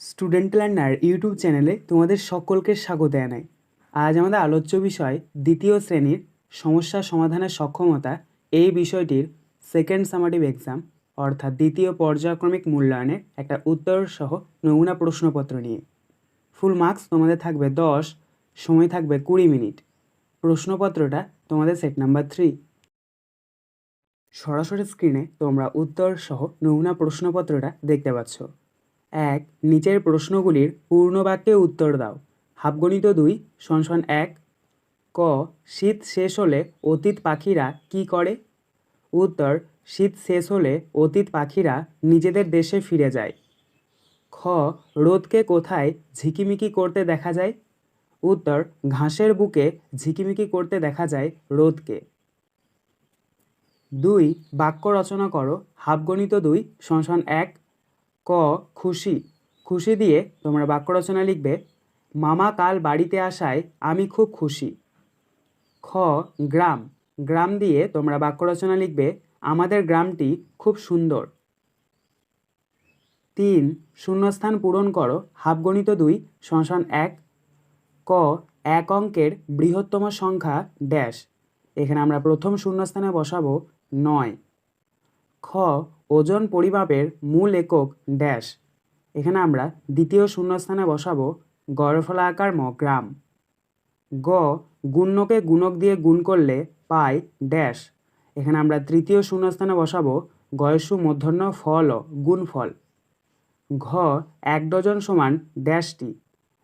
Student learner YouTube চ্যানেলে তোমাদের সকলকে স্বাগত জানাই। আজ আমাদের আলোচ্য বিষয় দ্বিতীয় শ্রেণীর সমস্যা সমাধানের সক্ষমতা এই বিষয়টির সেকেন্ড সামাটিভ এক্সাম অর্থাৎ দ্বিতীয় পর্যায়ক্রমিক মূল্যায়নের একটা উত্তর সহ নমুনা প্রশ্নপত্র নিয়ে। ফুল মার্কস তোমাদের থাকবে 10, সময় থাকবে 20 মিনিট। প্রশ্নপত্রটা তোমাদের সেট নাম্বার 3। সরাসরি স্ক্রিনে তোমরা উত্তর সহ নমুনা প্রশ্নপত্রটা দেখতে পাচ্ছ। 1. নিচের প্রশ্নগুলির পূর্ণ বাক্যে উত্তর দাও। হাফগণিত 2 = 1। ক. শীত শেষ হলে অতীত পাখিরা কি করে? উত্তর: শীত শেষ হলে অতীত পাখিরা নিজেদের দেশে ফিরে যায়। খ. রোদকে কোথায় ঝিকিমিকি করতে দেখা যায়? উত্তর: ঘাসের বুকে ঝিকিমিকি করতে দেখা যায় রোদকে। 2. বাক্য রচনা করো। হাফগণিত 2 = 1। ক. খুশি। খুশি দিয়ে তোমরা বাক্য রচনা লিখবে, মামা কাল বাড়িতে আসায় আমি খুব খুশি। খ. গ্রাম। গ্রাম দিয়ে তোমরা বাক্য রচনা লিখবে, আমাদের গ্রামটি খুব সুন্দর। 3. শূন্যস্থান পূরণ করো। হাফগণিত 2 = 1। ক. এক অঙ্কের বৃহত্তম সংখ্যা ড্যাশ। এখানে আমরা প্রথম শূন্যস্থানে বসাবো 9। খ. ওজন পরিমাপের মূল একক ড্যাশ। এখানে আমরা দ্বিতীয় শূন্যস্থানে বসাবো গড়ফলা আকার গ্রাম। গ. গুণ্যকে গুণক দিয়ে গুণ করলে পাই ড্যাশ। এখানে আমরা তৃতীয় শূন্যস্থানে বসাবো গয়সু মূর্ধন্য ফল গুণফল। ঘ. 1 ডজন সমান ড্যাশটি।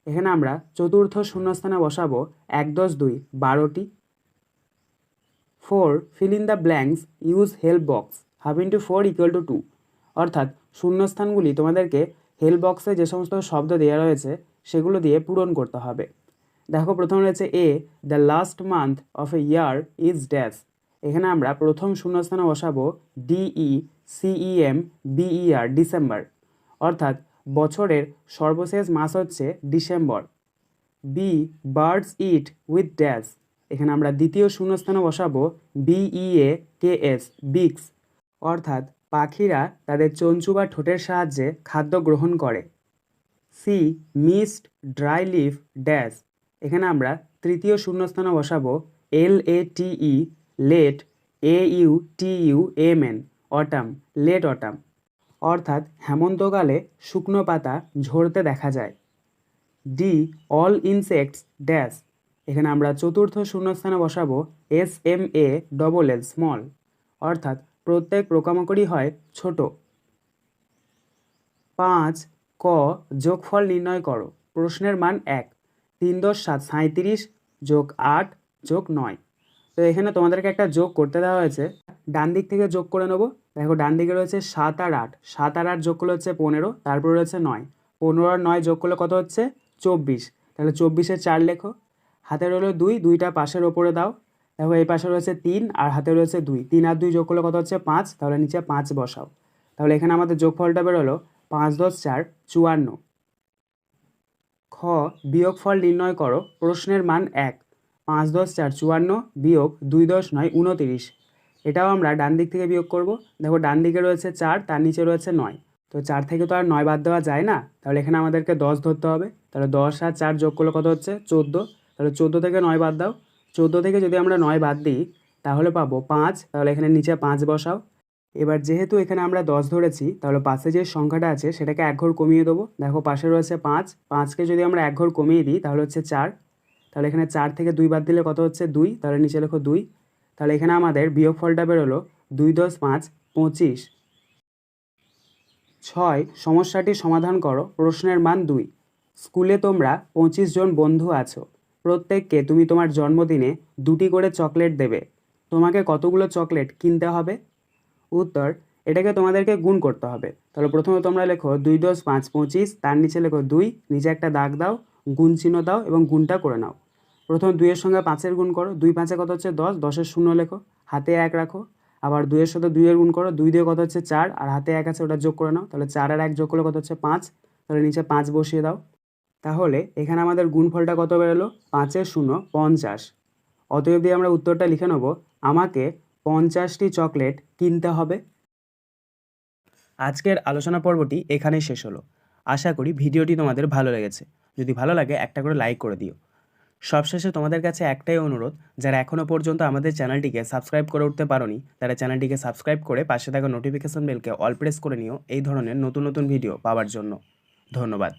এখানে আমরা চতুর্থ শূন্যস্থানে বসাবো 1 + 2 12টি। 4. fill in the blanks, use help box, half into 4 = 2। অর্থাৎ শূন্যস্থানগুলি তোমাদেরকে হেল্প বক্সে যে সমস্ত শব্দ দেওয়া রয়েছে সেগুলো দিয়ে পূরণ করতে হবে। দেখো প্রথম রয়েছে এ, the last month of a year is dash. এখানে আমরা প্রথম শূন্যস্থানে বসাবো DECEMBER ডিসেম্বর। অর্থাৎ বছরের সর্বশেষ মাস হচ্ছে December. B. Birds eat with dash. এখানে আমরা দ্বিতীয় শূন্যস্থানে বসাবো BEAKS বিক্স। অর্থাৎ পাখিরা তাদের চঞ্চু বা ঠোঁটের সাহায্যে খাদ্য গ্রহণ করে। C. Mist dry leaf dash. এখানে আমরা তৃতীয় শূন্যস্থানে বসাবো LATE late AUTUMN autumn late autumn. অর্থাৎ হেমন্তকালে শুকনো পাতা ঝরতে দেখা যায়। ডি. All insects dash. এখানে আমরা চতুর্থ শূন্যস্থানে বসাবো SMALL স্মল। অর্থাৎ প্রত্যেক পোকামাকড়ই হয় ছোট। 5. ক. যোগফল নির্ণয় করো। প্রশ্নের মান 1। 3 × 7 = 37 + 8 + 9। তো এখানে তোমাদেরকে একটা যোগ করতে দেওয়া হয়েছে, ডান দিক থেকে যোগ করে নেবো। দেখো ডান দিকে রয়েছে 7 আর 8, 7 আর 8 যোগ করলে হচ্ছে 15, তারপরে রয়েছে 9, 15 আর 9 যোগ করলে কত হচ্ছে 24। তাহলে 24-এ 4 লেখো। হাতে রইলো 2, 2টা পাশের ওপরে দাও। দেখো এই পাশে রয়েছে 3 আর হাতে রয়েছে 2, 3 আর 2 যোগ করলে কত হচ্ছে 5, তাহলে নিচে 5 বসাও। তাহলে এখানে আমাদের যোগফলটা বেরোলো 5 × 10 = 54। খ. বিয়োগফল নির্ণয় করো। প্রশ্নের মান 1। 5 × 10 = 54 বিয়োগ 2 × 10 = 29। এটাও আমরা ডান দিক থেকে বিয়োগ করব। দেখো ডান দিকে রয়েছে 4, তার নিচে রয়েছে 9। তো 4 থেকে তো আর 9 বাদ দেওয়া যায় না, তাহলে এখানে আমাদেরকে 10 ধরতে হবে। তাহলে 10 আর 4 যোগ করলে কত হচ্ছে 14। তাহলে 14 থেকে 9 বাদ দাও। 14 থেকে যদি আমরা 9 বাদ দিই তাহলে পাবো 5। তাহলে এখানে নিচে 5 বসাও। এবার যেহেতু এখানে আমরা 10 ধরেছি, তাহলে পাশে যে সংখ্যাটা আছে সেটাকে 1 ঘর কমিয়ে দেবো। দেখো পাশে রয়েছে 5, 5কে যদি আমরা 1 ঘর কমিয়ে দিই তাহলে হচ্ছে 4। তাহলে এখানে 4 থেকে 2 বাদ দিলে কত হচ্ছে 2, তাহলে নিচে লেখো 2। তাহলে এখানে আমাদের বিয়োগফলটা বেরোলো 2 × 10 = 5 = 25। 6. সমস্যাটি সমাধান করো। প্রশ্নের মান 2। স্কুলে তোমরা 25 জন বন্ধু আছো। প্রত্যেককে তুমি তোমার জন্মদিনে 2টি করে চকলেট দেবে। তোমাকে কতগুলো চকলেট কিনতে হবে? উত্তর: এটাকে তোমাদেরকে গুণ করতে হবে। তাহলে প্রথমে তোমরা লেখো 2 × 10 = 5 = 25, তার নিচে লেখো 2, নিচে একটা দাগ দাও, গুণ চিহ্ন দাও এবং গুণটা করে নাও। প্রথমে 2 এর সঙ্গে 5-এর গুণ করো, 2 × 5 = কত হচ্ছে 10, 10-এর শূন্য লেখো, হাতে 1 রাখো। আবার 2 এর সাথে 2 এর গুণ করো, 2 দিয়ে কত হচ্ছে 4, আর হাতে 1 আছে ওটা যোগ করে নাও। তাহলে 4 আর 1 যোগ করলে কত হচ্ছে 5, তাহলে নিচে 5 বসিয়ে দাও। তাহলে এখানে আমাদের গুণফলটা কত বেরোলো 5 এর শূন্য 50। অতএব দিয়ে আমরা উত্তরটা লিখে নেব, আমাকে 50টি চকলেট কিনতে হবে। আজকের আলোচনা পর্বটি এখানেই শেষ হলো। আশা করি ভিডিওটি তোমাদের ভালো লেগেছে। যদি ভালো লাগে একটা করে লাইক করে দিও। সবশেষে তোমাদের কাছে একটাই অনুরোধ, যারা এখনও পর্যন্ত আমাদের চ্যানেলটিকে সাবস্ক্রাইব করে উঠতে পারোনি তারা চ্যানেলটিকে সাবস্ক্রাইব করে পাশে থাকা নোটিফিকেশন বেলকে অল প্রেস করে নিও এই ধরনের নতুন নতুন ভিডিও পাওয়ার জন্য। ধন্যবাদ।